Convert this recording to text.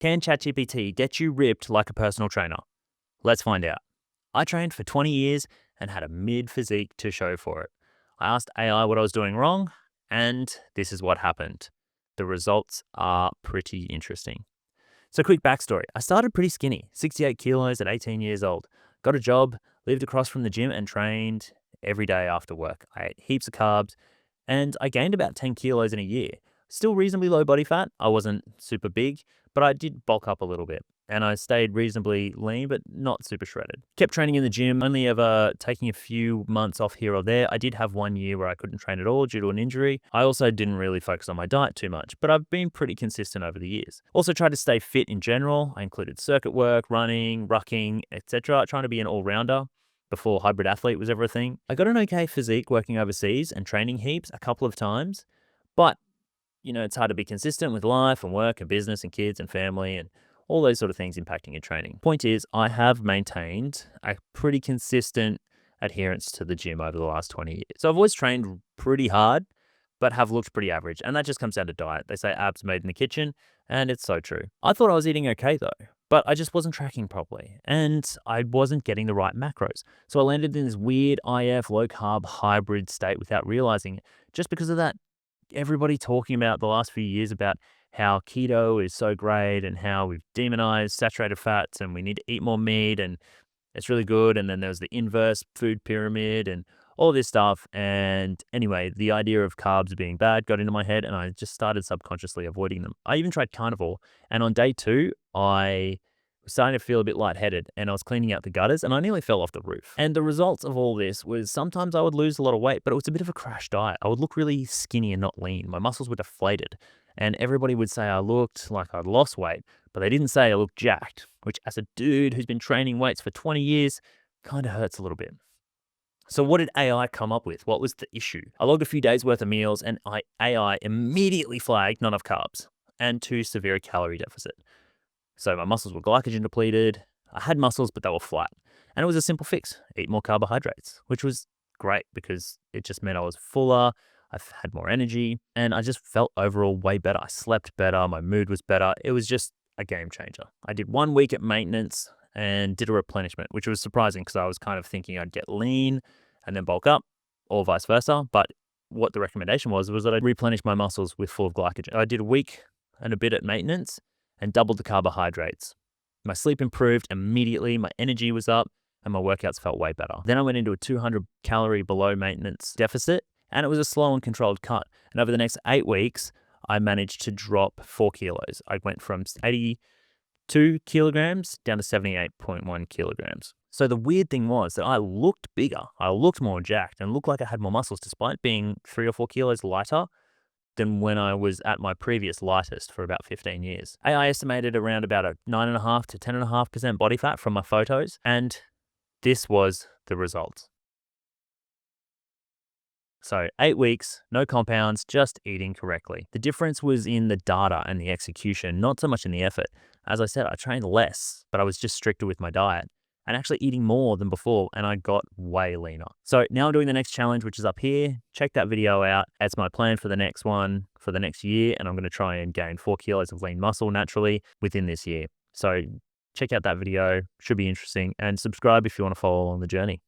Can ChatGPT get you ripped like a personal trainer? Let's find out. I trained for 20 years and had a mid physique to show for it. I asked AI what I was doing wrong, and this is what happened. The results are pretty interesting. So, quick backstory: I started pretty skinny, 68 kilos at 18 years old. Got a job, lived across from the gym, and trained every day after work. I ate heaps of carbs, and I gained about 10 kilos in a year. Still reasonably low body fat. I wasn't super big, but I did bulk up a little bit. And I stayed reasonably lean, but not super shredded. Kept training in the gym, only ever taking a few months off here or there. I did have 1 year where I couldn't train at all due to an injury. I also didn't really focus on my diet too much, but I've been pretty consistent over the years. Also tried to stay fit in general. I included circuit work, running, rucking, etc. Trying to be an all-rounder before hybrid athlete was ever a thing. I got an okay physique working overseas and training heaps a couple of times, but it's hard to be consistent with life and work and business and kids and family and all those sort of things impacting your training. Point is, I have maintained a pretty consistent adherence to the gym over the last 20 years. So I've always trained pretty hard, but have looked pretty average. And that just comes down to diet. They say abs made in the kitchen, and it's so true. I thought I was eating okay though, but I just wasn't tracking properly and I wasn't getting the right macros. So I landed in this weird IF low carb hybrid state without realizing it, just because of that everybody talking about the last few years about how keto is so great and how we've demonized saturated fats and we need to eat more meat and it's really good. And then there's the inverse food pyramid and all this stuff. And anyway, the idea of carbs being bad got into my head and I just started subconsciously avoiding them. I even tried carnivore. And on day two, I was starting to feel a bit lightheaded and I was cleaning out the gutters and I nearly fell off the roof. And the results of all this was sometimes I would lose a lot of weight, but it was a bit of a crash diet. I would look really skinny and not lean. My muscles were deflated. And everybody would say I looked like I'd lost weight, but they didn't say I looked jacked, which as a dude who's been training weights for 20 years kind of hurts a little bit. So what did AI come up with? What was the issue? I logged a few days worth of meals and AI immediately flagged not enough carbs and too severe a calorie deficit. So my muscles were glycogen depleted. I had muscles, but they were flat. And it was a simple fix: eat more carbohydrates, which was great because it just meant I was fuller. I've had more energy and I just felt overall way better. I slept better. My mood was better. It was just a game changer. I did 1 week at maintenance and did a replenishment, which was surprising because I was kind of thinking I'd get lean and then bulk up or vice versa. But what the recommendation was that I'd replenish my muscles with full of glycogen. I did a week and a bit at maintenance and doubled the carbohydrates. My sleep improved immediately, my energy was up, and my workouts felt way better. Then I went into a 200 calorie below maintenance deficit, and it was a slow and controlled cut. And over the next 8 weeks, I managed to drop 4 kilos. I went from 82 kilograms down to 78.1 kilograms. So the weird thing was that I looked bigger, I looked more jacked, and looked like I had more muscles despite being 3 or 4 kilos lighter than when I was at my previous lightest for about 15 years. AI estimated around about a 9.5 to 10.5% body fat from my photos, and this was the result. So 8 weeks, no compounds, just eating correctly. The difference was in the data and the execution, not so much in the effort. As I said, I trained less, but I was just stricter with my diet and actually eating more than before, and I got way leaner. So now I'm doing the next challenge, which is up here. Check that video out. That's my plan for the next one for the next year, and I'm going to try and gain 4 kilos of lean muscle naturally within this year. So check out that video. Should be interesting, and subscribe if you want to follow along the journey.